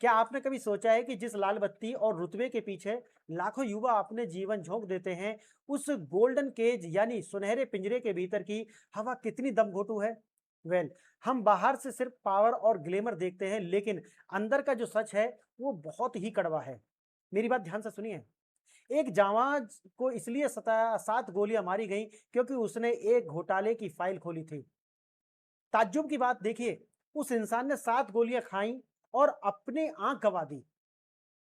क्या आपने कभी सोचा है कि जिस लाल बत्ती और रुतबे के पीछे लाखों युवा अपने जीवन झोंक देते हैं, उस गोल्डन केज यानी सुनहरे पिंजरे के भीतर की हवा कितनी दमघोंटू है? वेल, हम बाहर से सिर्फ पावर और ग्लैमर देखते हैं, लेकिन अंदर का जो सच है, वो बहुत ही कड़वा है। मेरी बात ध्यान से सुनिए। एक जांबाज को इसलिए 7 गोलियां मारी गईं क्योंकि उसने एक घोटाले की फाइल खोली थी। ताज्जुब की बात देखिए, उस इंसान ने 7 गोलियां खाई और अपनी आंख गंवा दी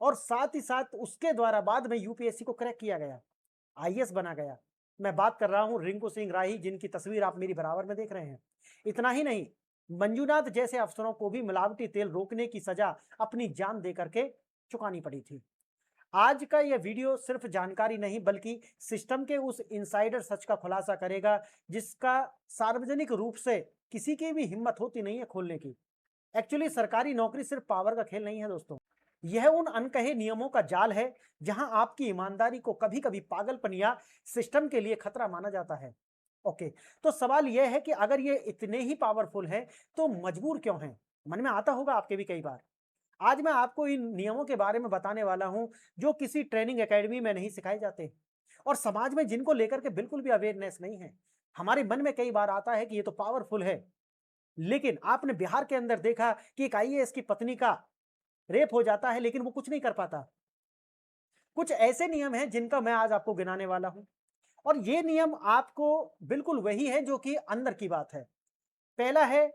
और साथ ही साथ उसके द्वारा बाद में यूपीएससी को क्रैक किया गया, आईएएस बना गया। मैं बात कर रहा हूं रिंकू सिंह राही, जिनकी तस्वीर आप मेरी बराबर में देख रहे हैं। इतना ही नहीं, मंजूनाथ जैसे अफसरों को भी मिलावटी तेल रोकने की सजा अपनी जान दे करके चुकानी पड़ी थी। आज का यह वीडियो सिर्फ जानकारी नहीं बल्कि सिस्टम के उस इनसाइडर सच का खुलासा करेगा, जिसका सार्वजनिक रूप से किसी की भी हिम्मत होती नहीं है खोलने की। एक्चुअली सरकारी नौकरी सिर्फ पावर का खेल नहीं है दोस्तों। यह उन अनकहे नियमों का जाल है जहां आपकी ईमानदारी को कभी-कभी पागलपन या सिस्टम के लिए खतरा माना जाता है। ओके, तो सवाल यह है कि अगर ये इतने ही पावरफुल हैं, तो मजबूर क्यों हैं? मन में आता होगा आपके भी कई बार। आज मैं आपको इन नियमों के बारे में बताने वाला हूं, जो किसी ट्रेनिंग एकेडमी में नहीं सिखाए जाते और समाज में जिनको लेकर के बिल्कुल भी अवेयरनेस नहीं है। हमारे मन में कई बार आता है कि ये तो पावरफुल है, लेकिन आपने बिहार के अंदर देखा कि एक आईएएस की पत्नी का रेप हो जाता है, लेकिन वो कुछ नहीं कर पाता। कुछ ऐसे नियम हैं जिनका मैं आज आपको गिनाने वाला हूं और ये नियम आपको बिल्कुल वही है जो कि अंदर की बात है। पहला है,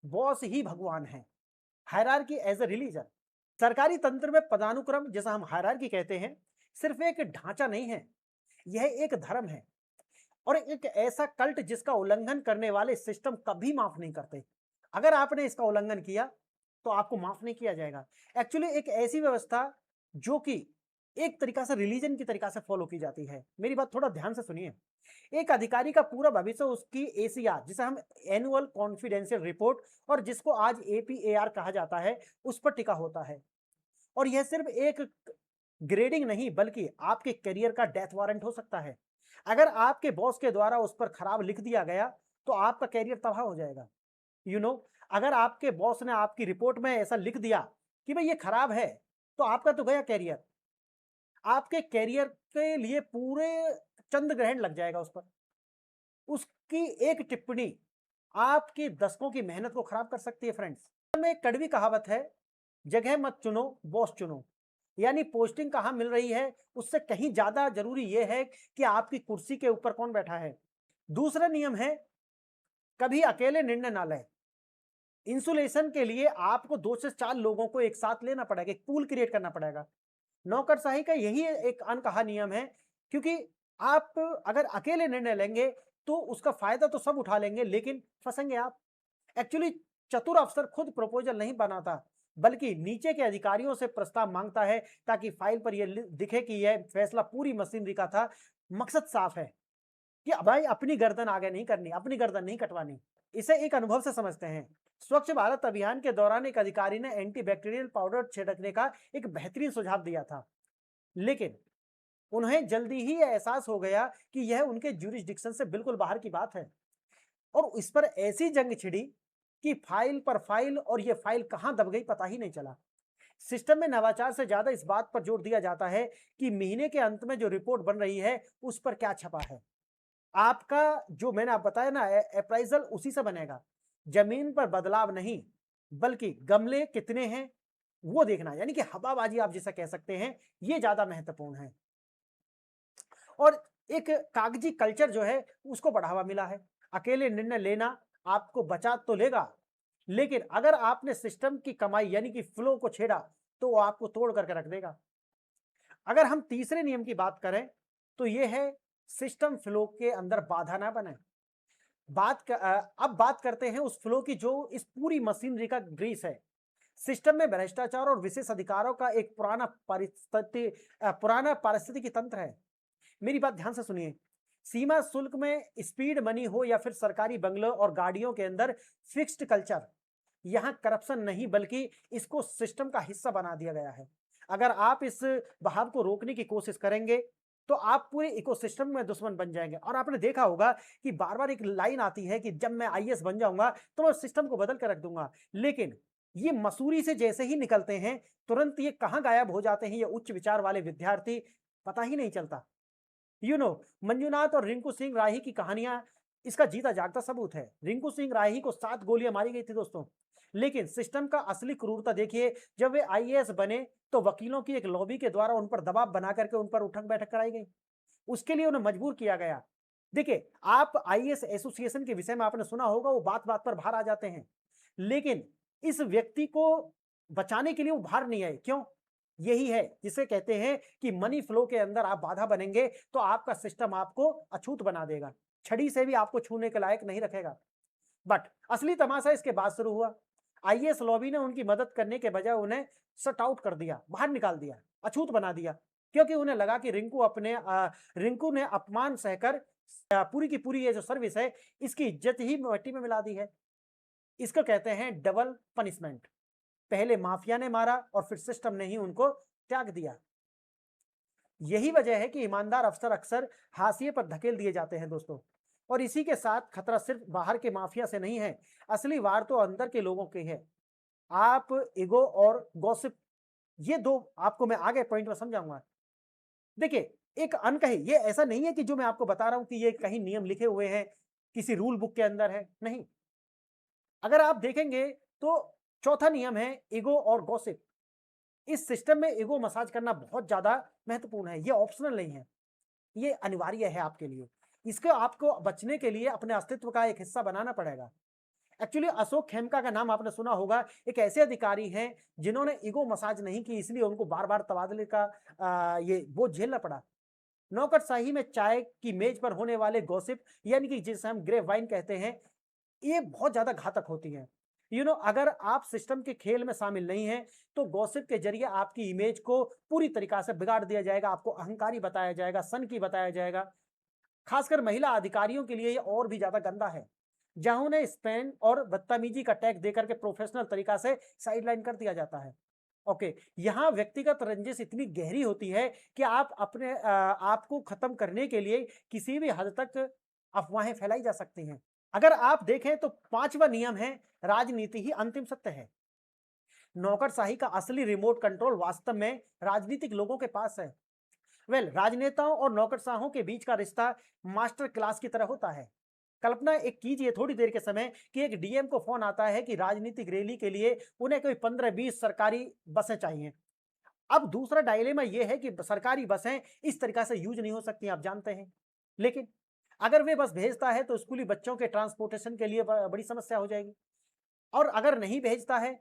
बॉस ही भगवान है। Hierarchy as a religion. सरकारी तंत्र में पदानुक्रम, जैसा हम हायरार्की कहते हैं, सिर्फ एक ढांचा नहीं है, यह एक धर्म है और एक ऐसा कल्ट जिसका उल्लंघन करने वाले सिस्टम कभी माफ नहीं करते। अगर आपने इसका उल्लंघन किया तो आपको माफ नहीं किया जाएगा। एक्चुअली एक ऐसी व्यवस्था जो कि एक तरीका से रिलीजन की तरीका से फॉलो की जाती है। मेरी बात थोड़ा ध्यान से सुनिए। एक अधिकारी का पूरा भविष्य उसकी एसीआर, जिसे हम एनुअल कॉन्फिडेंशियल रिपोर्ट और जिसको आज एपीएआर कहा जाता है, उस पर टिका होता है। और यह सिर्फ एक ग्रेडिंग नहीं बल्कि आपके करियर का डेथ वारंट हो सकता है। अगर आपके बॉस के द्वारा उस पर खराब लिख दिया गया तो आपका करियर तबाह हो जाएगा। यू नो, अगर आपके बॉस ने आपकी रिपोर्ट में ऐसा लिख दिया कि भाई ये खराब है, तो आपका तो गया करियर। आपके करियर के लिए पूरे चंद्र ग्रहण लग जाएगा उस पर। उसकी एक टिप्पणी आपकी दशकों की मेहनत को खराब कर सकती है फ्रेंड्स। में एक कड़वी कहावत है, जगह मत चुनो, बॉस चुनो। यानी पोस्टिंग कहां मिल रही है उससे कहीं ज्यादा जरूरी यह है कि आपकी कुर्सी के ऊपर कौन बैठा है। दूसरा नियम है, कभी अकेले निर्णय ना लें। इंसुलेशन के लिए आपको 2 से 4 लोगों को एक साथ लेना पड़ेगा, एक पूल क्रिएट करना पड़ेगा। नौकरशाही का यही एक अनकहा नियम है, क्योंकि आप अगर अकेले निर्णय लेंगे तो उसका फायदा तो सब उठा लेंगे, लेकिन फंसेंगे आप। एक्चुअली चतुर अफसर खुद प्रपोजल नहीं बनाता बल्कि नीचे के अधिकारियों से प्रस्ताव मांगता है, ताकि फाइल पर यह दिखे कि यह फैसला पूरी मशीनरी का था। मकसद साफ है कि भाई अपनी गर्दन आगे नहीं करनी, अपनी गर्दन नहीं कटवानी। इसे एक अनुभव से समझते हैं। स्वच्छ भारत अभियान के दौरान एक अधिकारी ने एंटीबैक्टीरियल पाउडर छिड़कने का एक बेहतरीन सुझाव दिया था, लेकिन उन्हें जल्दी ही यह एहसास हो गया कि यह उनके ज्यूरिसडिक्शन से बिल्कुल बाहर की बात है और इस पर ऐसी जंग छिड़ी कि फाइल पर फाइल, और यह फाइल कहां दब गई पता ही नहीं चला। सिस्टम में नवाचार से ज्यादा इस बात पर जोर दिया जाता है कि महीने के अंत में जो रिपोर्ट बन रही है उस पर क्या छपा है। आपका जो मैंने आप बताया ना अप्राइजल उसी से बनेगा। जमीन पर बदलाव नहीं बल्कि गमले कितने हैं वो देखना, यानी कि हवाबाजी आप जिसे कह सकते हैं, ये ज्यादा महत्वपूर्ण है। और एक कागजी कल्चर जो है उसको बढ़ावा मिला है। अकेले निर्णय लेना आपको बचा तो लेगा, लेकिन अगर आपने सिस्टम की कमाई यानी कि फ्लो को छेड़ा तो वो आपको तोड़ करके रख देगा। अगर हम तीसरे नियम की बात करें तो यह है, सिस्टम फ्लो के अंदर बाधा ना बने। अब बात करते हैं उस फ्लो की जो इस पूरी मशीनरी का ग्रीस है। सिस्टम में भ्रष्टाचार और विशेष अधिकारों का एक पुराना पारिस्थितिकी तंत्र है। मेरी बात ध्यान से सुनिए। सीमा शुल्क में स्पीड मनी हो या फिर सरकारी बंगलों और गाड़ियों के अंदर फिक्स्ड कल्चर, यहां करप्शन नहीं बल्कि इसको सिस्टम का हिस्सा बना दिया गया है। अगर आप इस बहाव को रोकने की कोशिश करेंगे तो आप पूरे इकोसिस्टम में दुश्मन बन जाएंगे। और आपने देखा होगा कि बार बार एक लाइन आती है कि जब मैं आईएएस बन जाऊंगा तो मैं सिस्टम को बदल कर रख दूंगा, लेकिन ये मसूरी से जैसे ही निकलते हैं, तुरंत ये कहाँ गायब हो जाते हैं ये उच्च विचार वाले विद्यार्थी, पता ही नहीं चलता। मंजूनाथ और रिंकू सिंह राही की कहानियां इसका जीता जागता सबूत है। रिंकू सिंह राही को 7 गोलियां मारी गई थी दोस्तों। लेकिन सिस्टम का असली क्रूरता देखिए, जब वे आईएएस बने तो वकीलों की एक लॉबी के द्वारा उन पर दबाव बना करके उन पर उठक बैठक कराई गई। उसके लिए उन्हें मजबूर किया गया। देखिए, आप आईएएस एसोसिएशन के विषय में आपने सुना होगा, वो बात-बात पर बाहर आ जाते हैं। लेकिन इस व्यक्ति को बचाने के लिए वो बाहर नहीं आए, क्यों? यही है जिसे कहते हैं कि मनी फ्लो के अंदर आप बाधा बनेंगे तो आपका सिस्टम आपको अछूत बना देगा। छड़ी से भी आपको छूने के लायक नहीं रखेगा। बट असली तमाशा इसके बाद शुरू हुआ। आईएएस लॉबी ने उनकी मदद करने के बजाय उन्हें शट आउट कर दिया, बाहर निकाल दिया, अछूत बना दिया। क्योंकि उन्हें लगा कि रिंकू ने अपमान सहकर पूरी की पूरी ये जो सर्विस है, इसकी इज्जत ही मिट्टी में मिला दी है। इसको कहते हैं डबल पनिशमेंट। पहले माफिया ने मारा और फिर सिस्टम ने ही उनको त्याग दिया। यही वजह है कि ईमानदार अफसर अक्सर हाशिए पर धकेल दिए जाते हैं दोस्तों। और इसी के साथ खतरा सिर्फ बाहर के माफिया से नहीं है, असली वार तो अंदर के लोगों की है। आप ईगो और गॉसिप, ये दो आपको मैं आगे पॉइंट में समझाऊंगा। देखिए, एक अनकही, ये ऐसा नहीं है कि जो मैं आपको बता रहा हूं कि ये कहीं नियम लिखे हुए हैं, किसी रूल बुक के अंदर है, नहीं। अगर आप देखेंगे तो चौथा नियम है ईगो और गॉसिप। इस सिस्टम में ईगो मसाज करना बहुत ज्यादा महत्वपूर्ण है, ये ऑप्शनल नहीं है, ये अनिवार्य है आपके लिए। इसको आपको बचने के लिए अपने अस्तित्व का एक हिस्सा बनाना पड़ेगा। एक्चुअली अशोक खेमका का नाम आपने सुना होगा, एक ऐसे अधिकारी हैं जिन्होंने ईगो मसाज नहीं की, इसलिए उनको बार-बार तबादले का ये बोझ झेलना पड़ा। नौकरशाही में चाय की मेज पर होने वाले गॉसिप, यानी कि जिसे हम ग्रेप वाइन कहते हैं, ये बहुत ज्यादा घातक होती हैं। अगर आप सिस्टम के खेल में शामिल नहीं हैं, तो गॉसिप के जरिए आपकी इमेज को पूरी तरीका से बिगाड़ दिया जाएगा, आपको अहंकारी बताया जाएगा, सनकी बताया जाएगा। खासकर महिला अधिकारियों के लिए ये और भी ज्यादा गंदा है, जहां उन्हें स्पेन और बदतमीजी का टैग देकर के प्रोफेशनल तरीका से साइडलाइन कर दिया जाता है। ओके, यहाँ व्यक्तिगत रंजिश इतनी गहरी होती है कि आप अपने आप को खत्म करने के लिए किसी भी हद तक अफवाहें फैलाई जा सकती हैं। अगर आप देखें तो पांचवा नियम है राजनीति ही अंतिम सत्य है। नौकरशाही का असली रिमोट कंट्रोल वास्तव में राजनीतिक लोगों के पास है। राजनेताओं और नौकरशाहों के बीच का रिश्ता मास्टर क्लास की तरह होता है। कल्पना एक कीजिए थोड़ी देर के समय कि एक डीएम को फोन आता है कि राजनीतिक रैली के लिए उन्हें कोई 15-20 सरकारी बसें चाहिए। अब दूसरा डायलेमा यह है कि सरकारी बसें इस तरीका से यूज नहीं हो सकती, आप जानते हैं। लेकिन अगर वे बस भेजता है तो स्कूली बच्चों के ट्रांसपोर्टेशन के लिए बड़ी समस्या हो जाएगी। और अगर नहीं भेजता है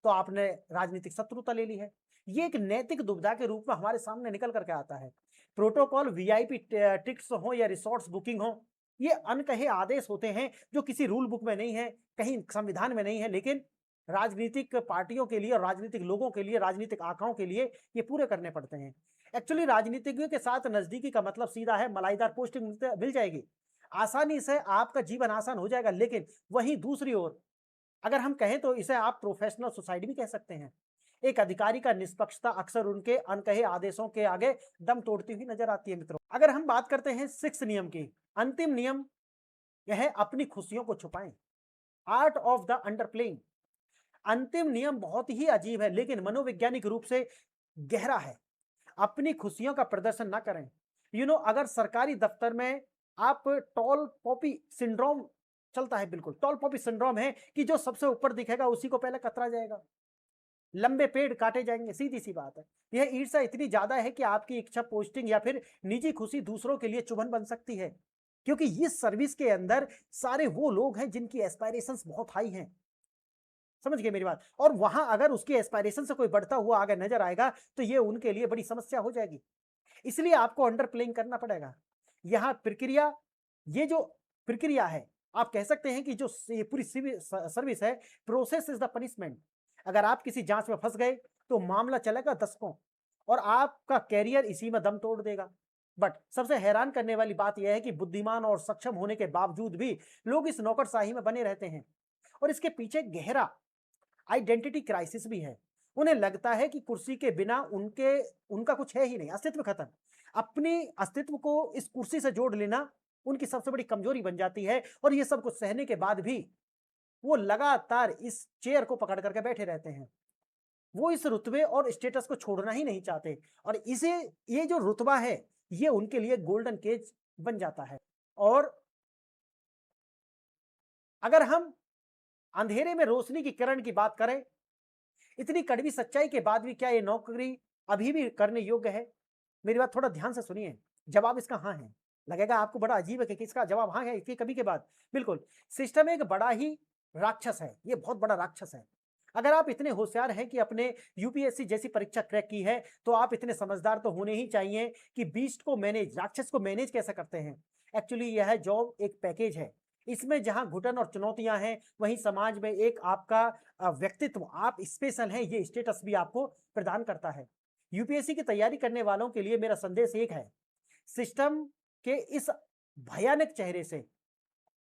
तो आपने राजनीतिक शत्रुता ले ली है। ये एक नैतिक दुविधा के रूप में हमारे सामने निकल करके आता है। प्रोटोकॉल, वीआईपी टिकट्स हो या रिसोर्ट्स बुकिंग हो, ये अनकहे आदेश होते हैं जो किसी रूल बुक में नहीं है, कहीं संविधान में नहीं है, लेकिन राजनीतिक पार्टियों के लिए और राजनीतिक लोगों के लिए, राजनीतिक आंकड़ों के लिए ये पूरे करने पड़ते हैं। एक्चुअली राजनीतिज्ञों के साथ नजदीकी का मतलब सीधा है मलाईदार पोस्टिंग मिल जाएगी, आसानी से आपका जीवन आसान हो जाएगा। लेकिन वहीं दूसरी ओर अगर हम कहें तो इसे आप प्रोफेशनल सुसाइड भी कह सकते हैं। एक अधिकारी का निष्पक्षता अक्सर उनके अनकहे आदेशों के आगे दम तोड़ती हुई नजर आती है मित्रों। अगर हम बात करते हैं 6 नियम की, अंतिम नियम यह है अपनी खुशियों को छुपाएं। Art of the underplaying. अंतिम नियम बहुत ही अजीब है लेकिन मनोवैज्ञानिक रूप से गहरा है। अपनी खुशियों का प्रदर्शन ना करें। अगर सरकारी दफ्तर में आप टॉल पॉपी सिंड्रोम चलता है, बिल्कुल टॉल पॉपी सिंड्रोम है कि जो सबसे ऊपर दिखेगा उसी को पहले कतरा जाएगा, लंबे पेड़ काटे जाएंगे, सीधी सी बात है। यह ईर्ष्या इतनी ज्यादा है कि आपकी इच्छा पोस्टिंग या फिर निजी खुशी दूसरों के लिए चुभन बन सकती है, क्योंकि इस सर्विस के अंदर सारे वो लोग हैं जिनकी एस्पायरेशंस बहुत हाई हैं। समझ गए मेरी बात? और वहां अगर उसकी एस्पायरेशन से कोई बढ़ता हुआ आगे नजर आएगा तो ये उनके लिए बड़ी समस्या हो जाएगी। इसलिए आपको अंडर प्लेइंग करना पड़ेगा। यहाँ प्रक्रिया, ये जो प्रक्रिया है, आप कह सकते हैं कि जो ये पूरी सर्विस है, प्रोसेस इज द पनिशमेंट। अगर आप किसी जांच में फंस गए तो मामला चलेगा दशकों और आपका कैरियर इसी में दम तोड़ देगा। बट सबसे हैरान करने वाली बात यह है कि बुद्धिमान और सक्षम होने के बावजूद भी लोग इस नौकरशाही में बने रहते हैं और इसके पीछे गहरा आइडेंटिटी क्राइसिस भी है। उन्हें लगता है कि कुर्सी के बिना उनका कुछ है ही नहीं, अस्तित्व खत्म। अपनी अस्तित्व को इस कुर्सी से जोड़ लेना उनकी सबसे बड़ी कमजोरी बन जाती है और ये सब कुछ सहने के बाद भी वो लगातार इस चेयर को पकड़ करके बैठे रहते हैं। वो इस रुतबे और स्टेटस को छोड़ना ही नहीं चाहते और इसे ये जो रुतबा है, ये उनके लिए गोल्डन केज बन जाता है। और अगर हम अंधेरे में रोशनी की किरण की बात करें, इतनी कड़वी सच्चाई के बाद भी क्या ये नौकरी अभी भी करने योग्य है? मेरी बात थोड़ा ध्यान से सुनिए, जवाब इसका हाँ है। लगेगा आपको बड़ा अजीब है कि इसका जवाब हाँ है, इसके कभी के बाद। बिल्कुल, सिस्टम एक बड़ा ही राक्षस है, ये बहुत बड़ा राक्षस है। अगर आप इतने होशियार हैं कि अपने यूपीएससी जैसी परीक्षा क्रैक की है, तो आप इतने समझदार तो होने ही चाहिए कि बीस्ट को मैनेज राक्षस को मैनेज कैसे करते हैं। एक्चुअली यह जॉब एक पैकेज है। इसमें जहाँ घुटन और चुनौतियाँ हैं, वहीं समाज में एक आपका व्यक्तित्व, आप स्पेशल हैं, ये स्टेटस भी आपको प्रदान करता है। यूपीएससी की तैयारी करने वालों के लिए मेरा संदेश एक है, सिस्टम के इस भयानक चेहरे से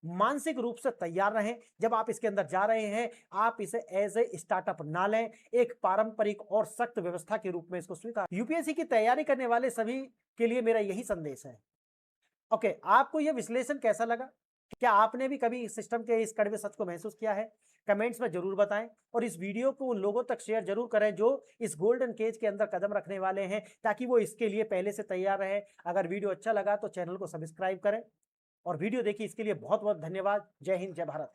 मानसिक रूप से तैयार रहें। जब आप इसके अंदर जा रहे हैं, आप इसे एज ए स्टार्टअप ना लें, एक पारंपरिक और सख्त व्यवस्था के रूप में इसको स्वीकार। यूपीएससी की तैयारी करने वाले सभी के लिए मेरा यही संदेश है। ओके, आपको यह विश्लेषण कैसा लगा? क्या आपने भी कभी इस सिस्टम के इस कड़वे सच को महसूस किया है? कमेंट्स में जरूर बताएं और इस वीडियो को उन लोगों तक शेयर जरूर करें जो इस गोल्डन केज के अंदर कदम रखने वाले हैं, ताकि वो इसके लिए पहले से तैयार रहे। अगर वीडियो अच्छा लगा तो चैनल को सब्सक्राइब करें और वीडियो देखिए, इसके लिए बहुत बहुत धन्यवाद। जय हिंद, जय भारत।